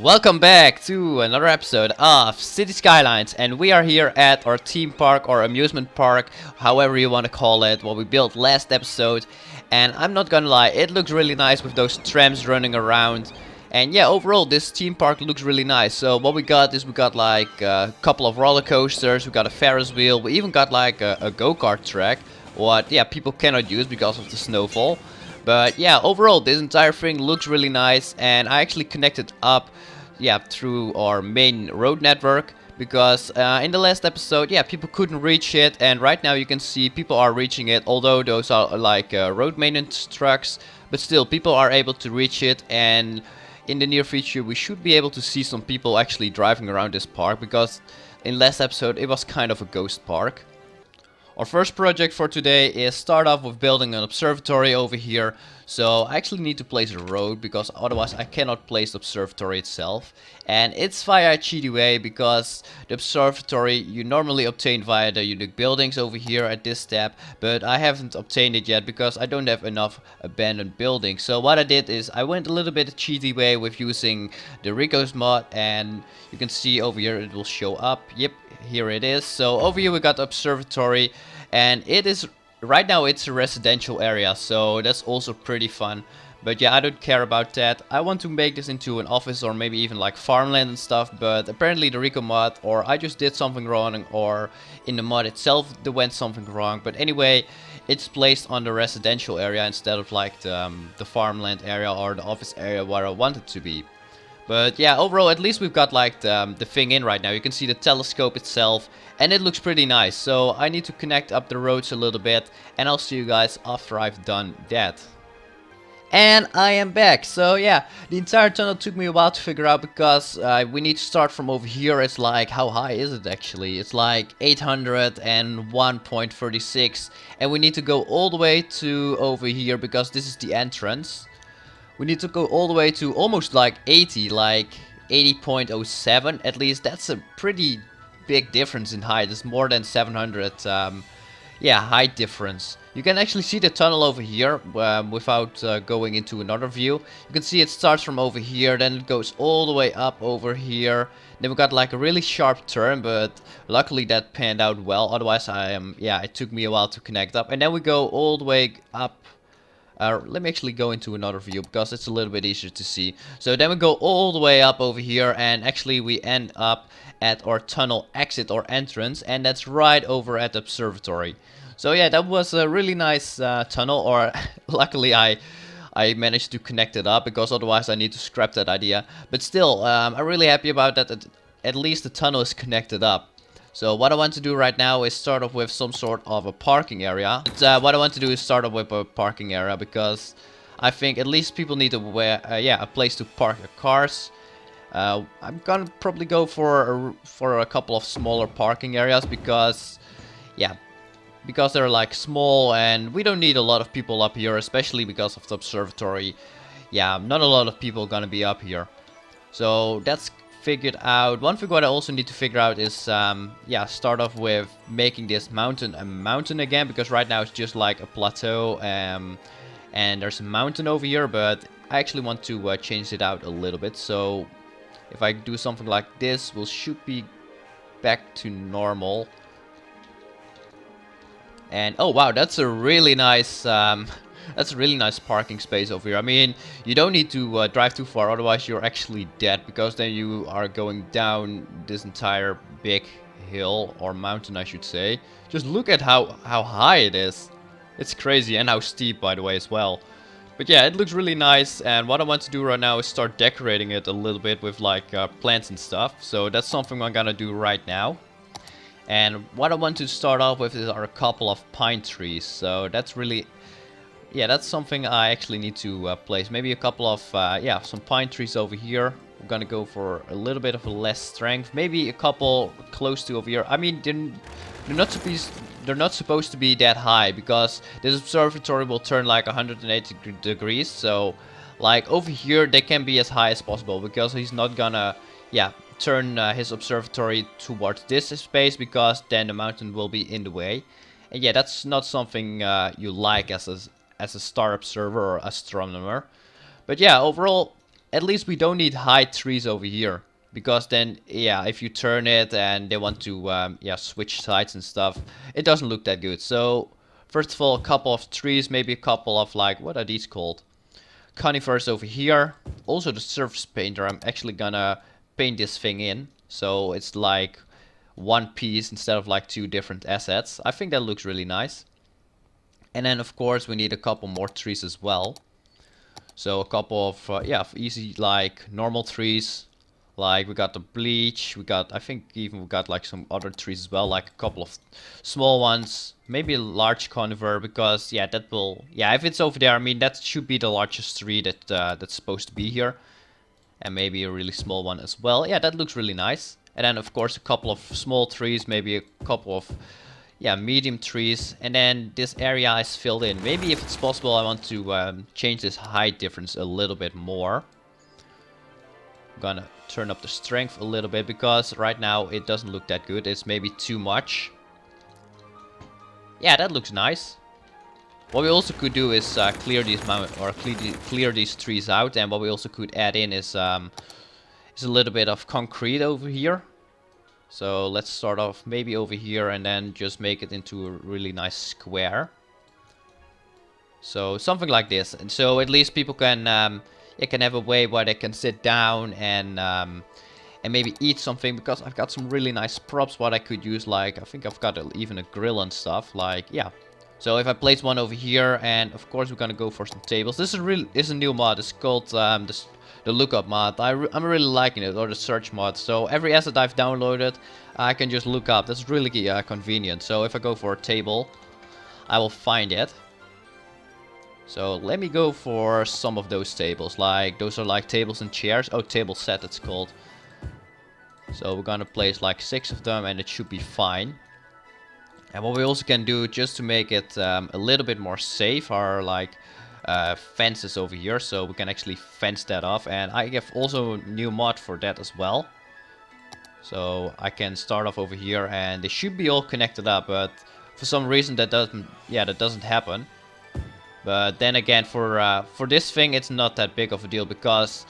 Welcome back to another episode of Cities Skylines, and we are here at our theme park or amusement park, however you want to call it, what we built last episode. And I'm not gonna lie, it looks really nice with those trams running around. And yeah, overall this theme park looks really nice. So what we got is we got like a couple of roller coasters, we got a Ferris wheel, we even got like a go-kart track, what people cannot use because of the snowfall. But yeah, overall this entire thing looks really nice, and I actually connected up through our main road network because in the last episode people couldn't reach it, and right now you can see people are reaching it, although those are like road maintenance trucks, but still people are able to reach it. And in the near future we should be able to see some people actually driving around this park, because in last episode it was kind of a ghost park. Our first project for today is start off with building an observatory over here. So I actually need to place a road, because otherwise I cannot place the observatory itself. And it's via a cheaty way, because the observatory you normally obtain via the unique buildings over here at this step. But I haven't obtained it yet because I don't have enough abandoned buildings. So what I did is I went a little bit cheaty way with using the Rico's mod, and you can see over here it will show up. Yep, here it is. So over here we got the observatory, and it is right now it's a residential area, so that's also pretty fun. But yeah, I don't care about that. I want to make this into an office or maybe even like farmland and stuff, but apparently the Rico mod, or I just did something wrong, or in the mod itself there went something wrong. But anyway, it's placed on the residential area instead of like the farmland area or the office area where I want it to be. But yeah, overall at least we've got like the thing in right now. You can see the telescope itself, and it looks pretty nice. So I need to connect up the roads a little bit, and I'll see you guys after I've done that. And I am back. So yeah, the entire tunnel took me a while to figure out, because we need to start from over here. It's like, how high is it actually? It's like 801.36, and we need to go all the way to over here, because this is the entrance. We need to go all the way to almost like 80, like 80.07 at least. That's a pretty big difference in height. It's more than 700 height difference. You can actually see the tunnel over here without going into another view. You can see it starts from over here, then it goes all the way up over here. Then we got like a really sharp turn, but luckily that panned out well. Otherwise it took me a while to connect up. And then we go all the way up. Let me actually go into another view, because it's a little bit easier to see. So then we go all the way up over here, and actually we end up at our tunnel exit or entrance, and that's right over at the observatory. So yeah, that was a really nice tunnel, or luckily I managed to connect it up, because otherwise I need to scrap that idea. But still, I'm really happy about that. At least the tunnel is connected up. So what I want to do right now is start off with some sort of a parking area. What I want to do is start off with a parking area, because I think at least people need a place to park their cars. I'm gonna probably go for a couple of smaller parking areas, because they're like small, and we don't need a lot of people up here, especially because of the observatory. Yeah, not a lot of people gonna be up here. So that's figured out. One thing what I also need to figure out is start off with making this mountain a mountain again, because right now it's just like a plateau, and there's a mountain over here, but I actually want to change it out a little bit. So if I do something like this, we should be back to normal. And oh wow, that's a really nice that's a really nice parking space over here. I mean, you don't need to drive too far, otherwise you're actually dead, because then you are going down this entire big hill, or mountain I should say. Just look at how high it is. It's crazy, and how steep by the way as well. But yeah, it looks really nice, and what I want to do right now is start decorating it a little bit with like plants and stuff. So that's something I'm gonna do right now. And what I want to start off with are a couple of pine trees. So that's really, that's something I actually need to place. Maybe a couple of, some pine trees over here. We're gonna go for a little bit of a less strength. Maybe a couple close to over here. I mean, they're not supposed to be that high, because this observatory will turn like 180 degrees. So, like over here, they can be as high as possible, because he's not gonna, turn his observatory towards this space, because then the mountain will be in the way. And yeah, that's not something you like as a star observer or astronomer. But yeah, overall at least we don't need high trees over here. Because then, yeah, if you turn it and they want to, yeah, switch sides and stuff, it doesn't look that good. So, first of all, a couple of trees, maybe a couple of, like, what are these called? Conifers over here. Also the surface painter, I'm actually gonna paint this thing in. So, it's like one piece instead of like two different assets. I think that looks really nice. And then, of course, we need a couple more trees as well. So, a couple of, yeah, easy, like, normal trees. Like, we got the bleach, we got, I think even we got like some other trees as well, like a couple of small ones, maybe a large conifer, because, yeah, that will, yeah, if it's over there, I mean, that should be the largest tree that that's supposed to be here. And maybe a really small one as well. Yeah, that looks really nice. And then, of course, a couple of small trees, maybe a couple of, yeah, medium trees. And then this area is filled in. Maybe if it's possible, I want to change this height difference a little bit more. I'm gonna turn up the strength a little bit because right now it doesn't look that good. It's maybe too much. Yeah, that looks nice. What we also could do is clear these clear these trees out, and what we also could add in is a little bit of concrete over here. So let's start off maybe over here and then just make it into a really nice square. So something like this, and so at least people can you can have a way where they can sit down and maybe eat something, because I've got some really nice props what I could use. Like, I think I've got even a grill and stuff. Like, yeah. So if I place one over here, and of course we're gonna go for some tables. This is a new mod. It's called the lookup mod. I'm really liking it, or the search mod. So every asset I've downloaded, I can just look up. That's really convenient. So if I go for a table, I will find it. So let me go for some of those tables. Like, those are like tables and chairs. Oh, table set it's called. So we're gonna place like 6 of them and it should be fine. And what we also can do, just to make it a little bit more safe, are like fences over here. So we can actually fence that off. And I have also a new mod for that as well. So I can start off over here and they should be all connected up. But for some reason that doesn't happen. But then again, for this thing, it's not that big of a deal because,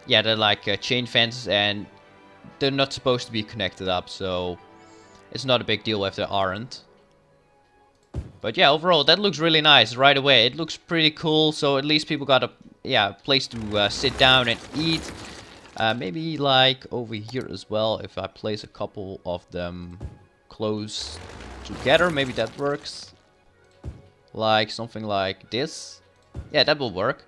yeah, they're like chain fences and they're not supposed to be connected up. So it's not a big deal if they aren't. But yeah, overall, that looks really nice right away. It looks pretty cool. So at least people got a place to sit down and eat. Maybe like over here as well, if I place a couple of them close together, maybe that works. Like something like this. Yeah, that will work.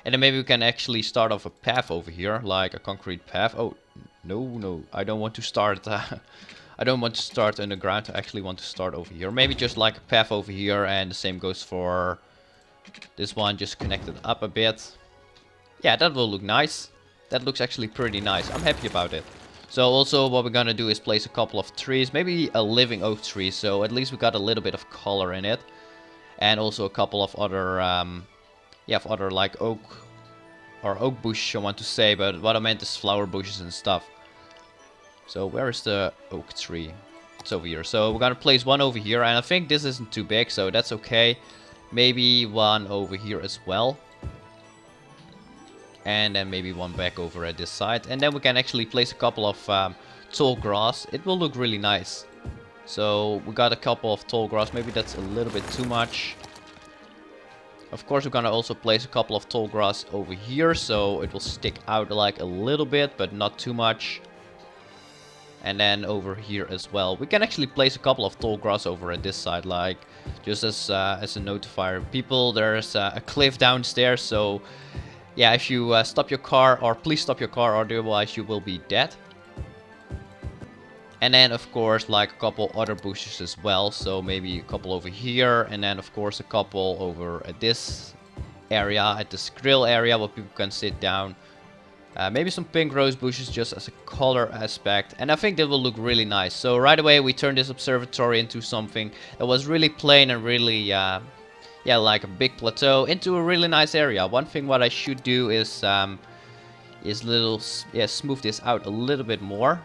And then maybe we can actually start off a path over here, like a concrete path. Oh, no, I don't want to start I don't want to start underground. I actually want to start over here. Maybe just like a path over here, and the same goes for this one, just connect it up a bit. Yeah, that will look nice. That looks actually pretty nice. I'm happy about it. So also what we're gonna do is place a couple of trees, maybe a living oak tree, so at least we got a little bit of color in it. And also a couple of other, other like oak bush I want to say, but what I meant is flower bushes and stuff. So where is the oak tree? It's over here. So we're gonna place one over here, and I think this isn't too big, so that's okay. Maybe one over here as well. And then maybe one back over at this side. And then we can actually place a couple of tall grass. It will look really nice. So we got a couple of tall grass. Maybe that's a little bit too much. Of course, we're gonna also place a couple of tall grass over here, so it will stick out like a little bit, but not too much. And then over here as well, we can actually place a couple of tall grass over at this side, like just as a notifier. People, there's a cliff downstairs, so yeah, if you stop your car, or please stop your car, or otherwise you will be dead. And then, of course, like a couple other bushes as well. So maybe a couple over here. And then, of course, a couple over at this area, at this grill area, where people can sit down. Maybe some pink rose bushes just as a color aspect. And I think that will look really nice. So right away, we turned this observatory into something that was really plain and really, yeah, like a big plateau, into a really nice area. One thing what I should do is smooth this out a little bit more.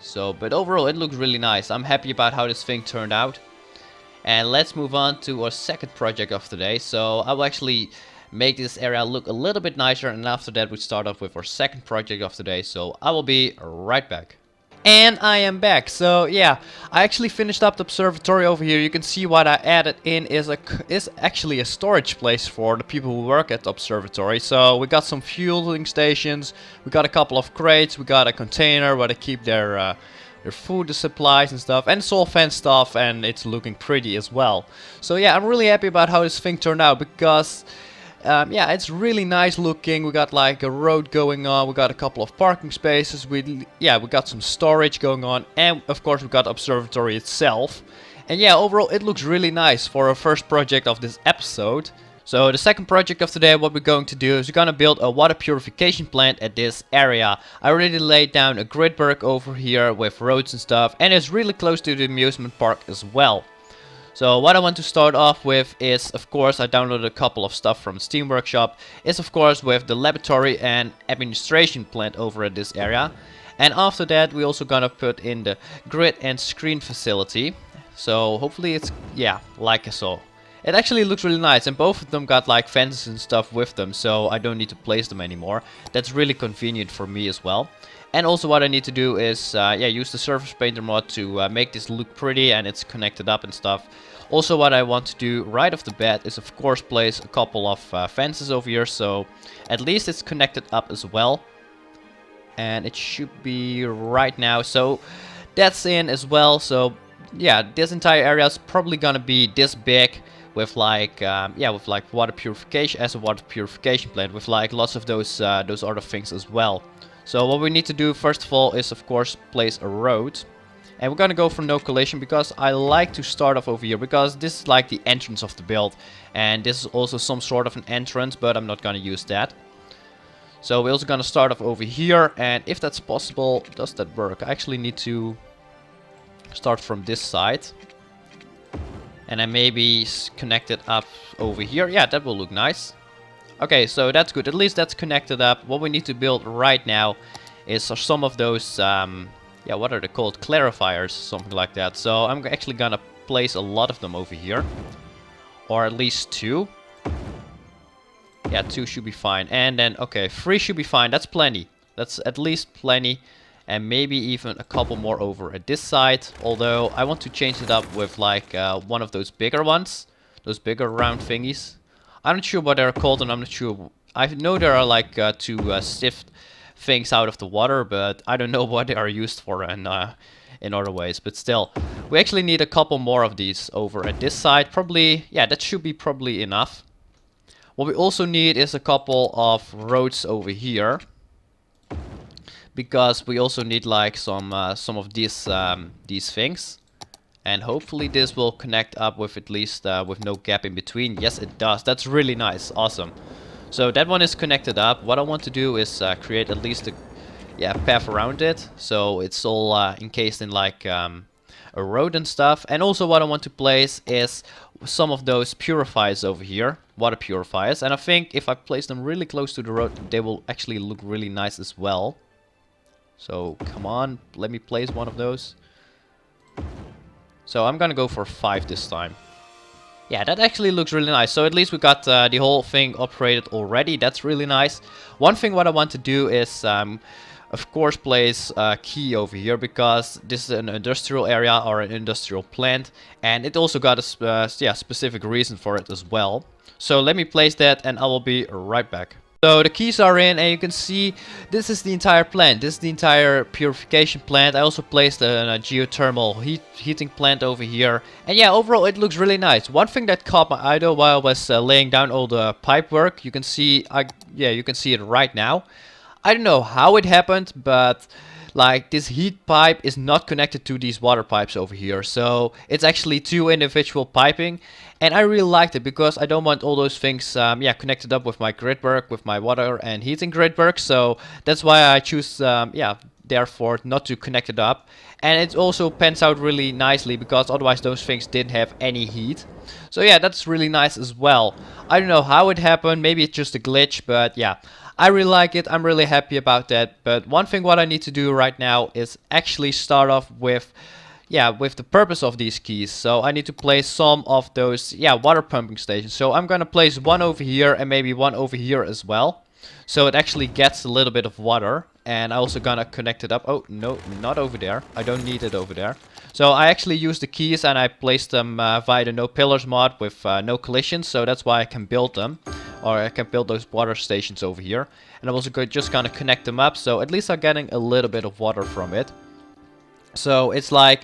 So, but overall it looks really nice. I'm happy about how this thing turned out. And let's move on to our second project of today. So I will actually make this area look a little bit nicer, and after that we start off with our second project of the day. So I will be right back. And I am back. So yeah, I actually finished up the observatory over here. You can see what I added in is actually a storage place for the people who work at the observatory. So we got some fueling stations, we got a couple of crates, we got a container where they keep their food supplies and stuff, and it's all fenced stuff, and it's looking pretty as well. So yeah, I'm really happy about how this thing turned out, because yeah, it's really nice looking. We got like a road going on, we got a couple of parking spaces, we got some storage going on, and of course we got the observatory itself. And yeah, overall it looks really nice for our first project of this episode. So the second project of today, what we're going to do is we're going to build a water purification plant at this area. I already laid down a grid work over here with roads and stuff, and it's really close to the amusement park as well. So what I want to start off with is, of course, I downloaded a couple of stuff from Steam Workshop, is of course with the laboratory and administration plant over at this area. And after that we also gonna put in the grid and screen facility. So hopefully it's, yeah, like I saw. It actually looks really nice, and both of them got like fences and stuff with them, so I don't need to place them anymore. That's really convenient for me as well. And also what I need to do is yeah, use the Surface Painter mod to make this look pretty and it's connected up and stuff. Also what I want to do right off the bat is of course place a couple of fences over here, so at least it's connected up as well. And it should be right now, so that's in as well. So yeah, this entire area is probably gonna be this big, with like yeah, with like water purification, as a water purification plant, with like lots of those other things as well. So what we need to do first of all is of course place a road, and we're gonna go for no collision, because I like to start off over here, because this is like the entrance of the build, and this is also some sort of an entrance, but I'm not gonna use that. So we're also gonna start off over here, and if that's possible, does that work? I actually need to start from this side, and I maybe connect it up over here. Yeah, that will look nice. Okay, so that's good. At least that's connected up. What we need to build right now is some of those, yeah, what are they called? Clarifiers, something like that. So I'm actually gonna place a lot of them over here. Or at least 2. Yeah, 2 should be fine. And then, okay, 3 should be fine. That's plenty. That's at least plenty. And maybe even a couple more over at this side. Although I want to change it up with like one of those bigger ones. Those bigger round thingies. I'm not sure what they're called, and I'm not sure. I know there are like to sift things out of the water, but I don't know what they are used for in other ways. But still, we actually need a couple more of these over at this side. Probably, yeah, that should be probably enough. What we also need is a couple of roads over here, because we also need like some of these things. And hopefully this will connect up with at least with no gap in between. Yes, it does. That's really nice. Awesome. So that one is connected up. What I want to do is create at least a path around it, so it's all encased in like a road and stuff. And also what I want to place is some of those purifiers over here, water purifiers. And I think if I place them really close to the road, they will actually look really nice as well. So come on, let me place one of those. So I'm gonna go for 5 this time. Yeah, that actually looks really nice. So at least we got the whole thing operated already. That's really nice. One thing what I want to do is, of course, place a key over here, because this is an industrial area or an industrial plant, and it also got a specific reason for it as well. So let me place that, and I will be right back. So the keys are in, and you can see this is the entire plant. This is the entire purification plant. I also placed a geothermal heating plant over here. And yeah, overall it looks really nice. One thing that caught my eye though while I was laying down all the pipe work, you can see, you can see it right now. I don't know how it happened, but like this heat pipe is not connected to these water pipes over here. So it's actually 2 individual piping. And I really liked it, because I don't want all those things connected up with my grid work, with my water and heating grid work. So that's why I choose therefore not to connect it up. And it also pans out really nicely, because otherwise those things didn't have any heat. So yeah, that's really nice as well. I don't know how it happened, maybe it's just a glitch, but yeah, I really like it. I'm really happy about that. But one thing what I need to do right now is actually start off with yeah, with the purpose of these keys. So I need to place some of those, yeah, water pumping stations. So I'm gonna place one over here and maybe one over here as well. So it actually gets a little bit of water. And I also gonna connect it up. Oh, no, not over there. I don't need it over there. So I actually used the keys and I placed them via the no pillars mod with no collisions. So that's why I can build them. Or I can build those water stations over here. And I'm also just gonna connect them up. So at least I'm getting a little bit of water from it. So it's like,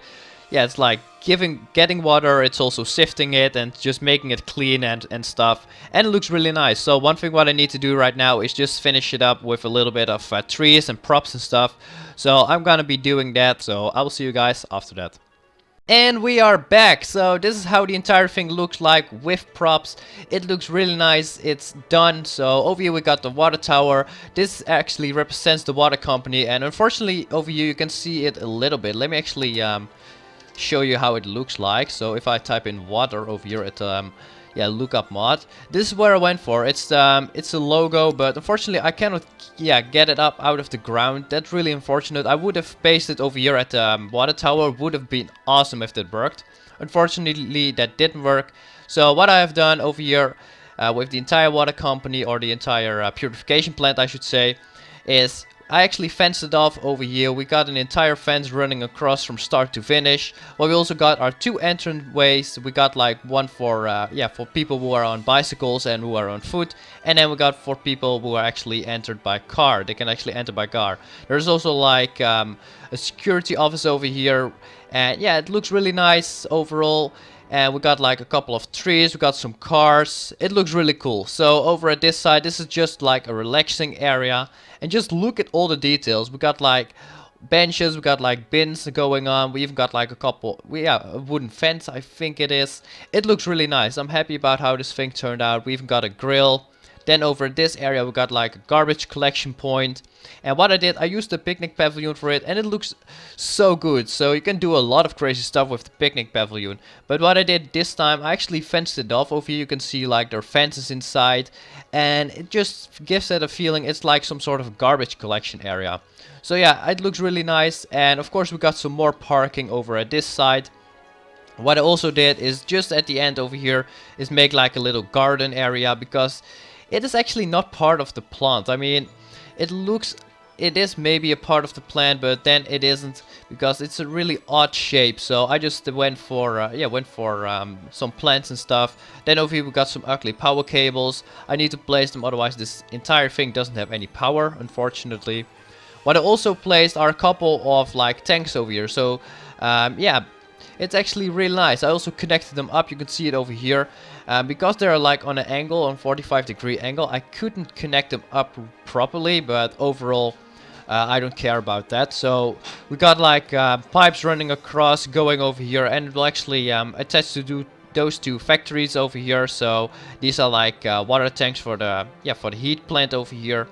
yeah, it's like getting water, it's also sifting it and just making it clean and stuff. And it looks really nice. So one thing what I need to do right now is just finish it up with a little bit of trees and props and stuff. So I'm gonna be doing that. So I will see you guys after that. And we are back. So this is how the entire thing looks like with props. It looks really nice. It's done. So over here we got the water tower. This actually represents the water company, and unfortunately over here you can see it a little bit. Let me actually show you how it looks like. So if I type in water over here at yeah, lookup mod, this is where I went for. It's a logo, but unfortunately I cannot, yeah, get it up out of the ground. That's really unfortunate. I would have pasted over here at the water tower. Would have been awesome if that worked. Unfortunately that didn't work. So what I have done over here with the entire water company, or the entire purification plant I should say, is I actually fenced it off over here. We got an entire fence running across from start to finish. Well, we also got our two entranceways. We got like one for yeah, for people who are on bicycles and who are on foot, and then we got for people who are actually entered by car. They can actually enter by car. There's also like a security office over here, and yeah, it looks really nice overall. And we got like a couple of trees, we got some cars. It looks really cool. So over at this side, this is just like a relaxing area. And just look at all the details. We got like benches, we got like bins going on. We even got like a couple, yeah, a wooden fence I think it is. It looks really nice. I'm happy about how this thing turned out. We even got a grill. Then over this area we got like a garbage collection point. And what I did, I used the picnic pavilion for it, and it looks so good. So you can do a lot of crazy stuff with the picnic pavilion. But what I did this time, I actually fenced it off. Over here you can see like there are fences inside, and it just gives it a feeling it's like some sort of garbage collection area. So yeah, it looks really nice. And of course we got some more parking over at this side. What I also did is just at the end over here is make like a little garden area, because it is actually not part of the plant. I mean, it is maybe a part of the plant, but then it isn't, because it's a really odd shape. So I just went for some plants and stuff. Then over here we got some ugly power cables. I need to place them, otherwise this entire thing doesn't have any power, unfortunately. What I also placed are a couple of like tanks over here. So yeah, it's actually really nice. I also connected them up. You can see it over here. Because they're like on an angle, on 45-degree angle, I couldn't connect them up properly, but overall I don't care about that. So we got like pipes running across, going over here, and it will actually attach to those two factories over here. So these are like water tanks for the heat plant over here.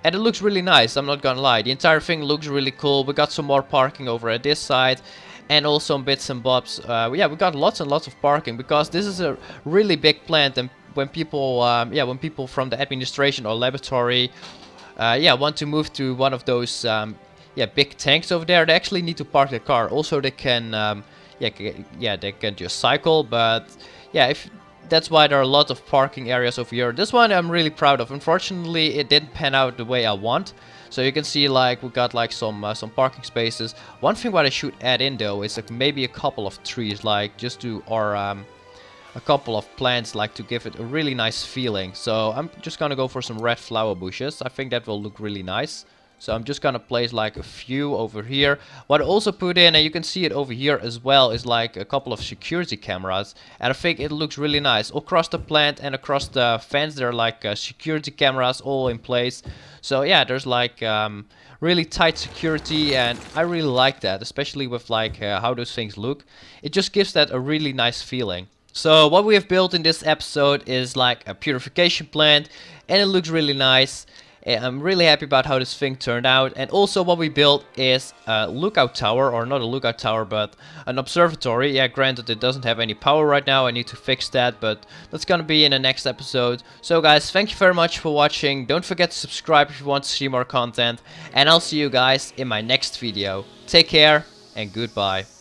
And it looks really nice, I'm not gonna lie. The entire thing looks really cool. We got some more parking over at this side. And also bits and bobs. Yeah, we got lots and lots of parking, because this is a really big plant. And when people, when people from the administration or laboratory, want to move to one of those, big tanks over there, they actually need to park their car. Also, they can, they can just cycle. But yeah, if that's why there are a lot of parking areas over here. This one I'm really proud of. Unfortunately, it didn't pan out the way I want. So you can see like we got like some parking spaces. One thing what I should add in though is like maybe a couple of trees, like just to, or a couple of plants, like to give it a really nice feeling. So I'm just gonna go for some red flower bushes. I think that will look really nice. So I'm just gonna place like a few over here. What I also put in, and you can see it over here as well, is like a couple of security cameras. And I think it looks really nice. Across the plant and across the fence there are like security cameras all in place. So yeah, there's like really tight security, and I really like that, especially with like how those things look. It just gives that a really nice feeling. So what we have built in this episode is like a purification plant, and it looks really nice. I'm really happy about how this thing turned out. And also what we built is a lookout tower, or not a lookout tower, but an observatory. Yeah, granted it doesn't have any power right now, I need to fix that, but that's gonna be in the next episode. So guys, thank you very much for watching. Don't forget to subscribe if you want to see more content, and I'll see you guys in my next video. Take care and goodbye.